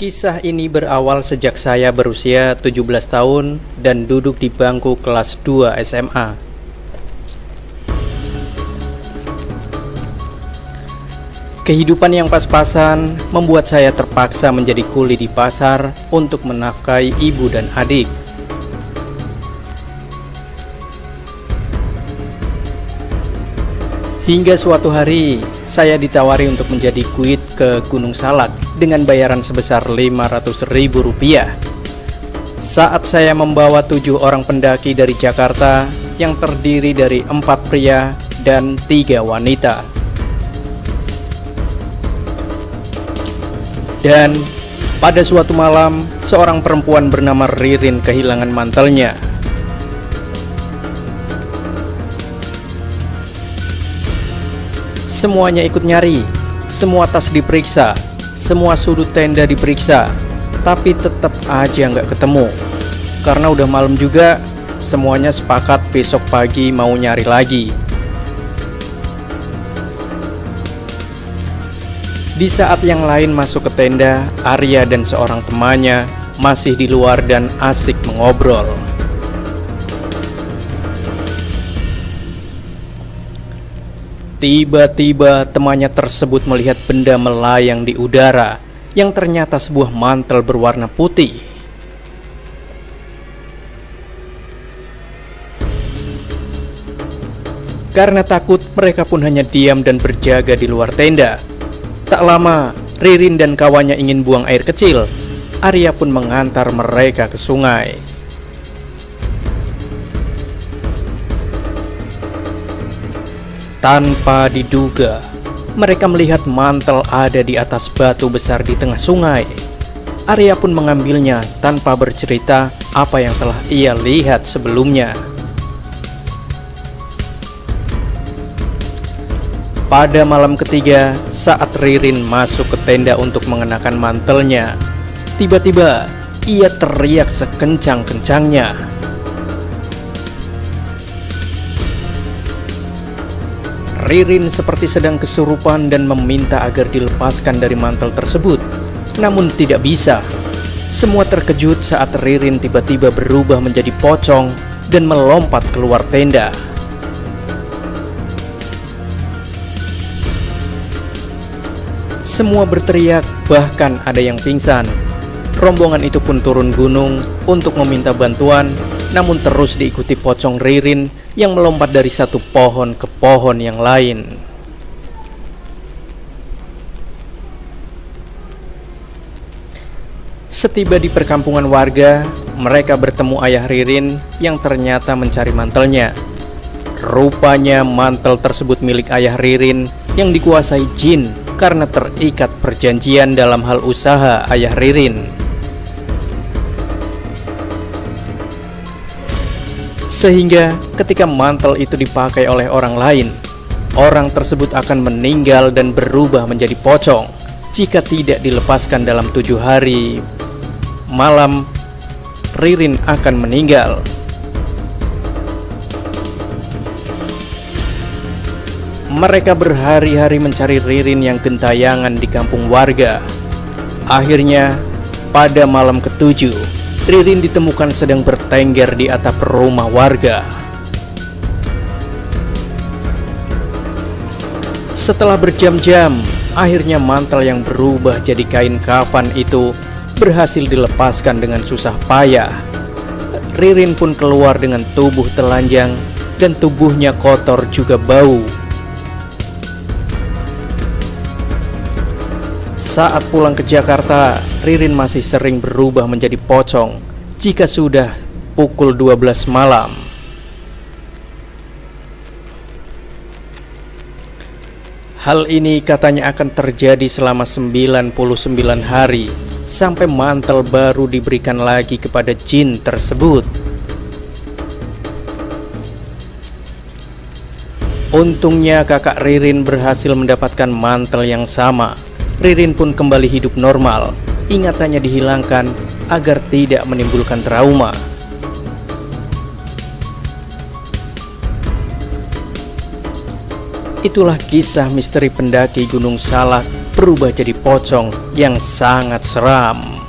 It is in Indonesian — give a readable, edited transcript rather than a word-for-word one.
Kisah ini berawal sejak saya berusia 17 tahun dan duduk di bangku kelas 2 SMA. Kehidupan yang pas-pasan membuat saya terpaksa menjadi kuli di pasar untuk menafkahi ibu dan adik. Hingga suatu hari, saya ditawari untuk menjadi kuit ke Gunung Salak dengan bayaran sebesar Rp500.000. Saat saya membawa 7 orang pendaki dari Jakarta yang terdiri dari 4 pria dan 3 wanita. Dan pada suatu malam, seorang perempuan bernama Ririn kehilangan mantelnya. Semuanya ikut nyari, semua tas diperiksa, semua sudut tenda diperiksa, tapi tetap aja nggak ketemu. Karena udah malam juga, semuanya sepakat besok pagi mau nyari lagi. Di saat yang lain masuk ke tenda, Arya dan seorang temannya masih di luar dan asik mengobrol. Tiba-tiba temannya tersebut melihat benda melayang di udara yang ternyata sebuah mantel berwarna putih. Karena takut, mereka pun hanya diam dan berjaga di luar tenda. Tak lama, Ririn dan kawannya ingin buang air kecil. Arya pun mengantar mereka ke sungai. Tanpa diduga, mereka melihat mantel ada di atas batu besar di tengah sungai. Arya pun mengambilnya tanpa bercerita apa yang telah ia lihat sebelumnya. Pada malam ketiga, saat Ririn masuk ke tenda untuk mengenakan mantelnya, tiba-tiba ia teriak sekencang-kencangnya. Ririn seperti sedang kesurupan dan meminta agar dilepaskan dari mantel tersebut, namun tidak bisa. Semua terkejut saat Ririn tiba-tiba berubah menjadi pocong dan melompat keluar tenda. Semua berteriak, bahkan ada yang pingsan. Rombongan itu pun turun gunung untuk meminta bantuan, namun terus diikuti pocong Ririn yang melompat dari satu pohon ke pohon yang lain. Setiba di perkampungan warga, mereka bertemu ayah Ririn yang ternyata mencari mantelnya. Rupanya mantel tersebut milik ayah Ririn yang dikuasai jin karena terikat perjanjian dalam hal usaha ayah Ririn. Sehingga ketika mantel itu dipakai oleh orang lain, orang tersebut akan meninggal dan berubah menjadi pocong jika tidak dilepaskan dalam 7 hari. Malam, Ririn akan meninggal. Mereka berhari-hari mencari Ririn yang gentayangan di kampung warga. Akhirnya, pada malam ke-7, Ririn ditemukan sedang bertengger di atap rumah warga. Setelah berjam-jam, akhirnya mantel yang berubah jadi kain kafan itu berhasil dilepaskan dengan susah payah. Ririn pun keluar dengan tubuh telanjang dan tubuhnya kotor juga bau. Saat pulang ke Jakarta, Ririn masih sering berubah menjadi pocong jika sudah pukul 12 malam. Hal ini katanya akan terjadi selama 99 hari sampai mantel baru diberikan lagi kepada jin tersebut. Untungnya kakak Ririn berhasil mendapatkan mantel yang sama. Ririn pun kembali hidup normal, ingatannya dihilangkan agar tidak menimbulkan trauma. Itulah kisah misteri pendaki Gunung Salak berubah jadi pocong yang sangat seram.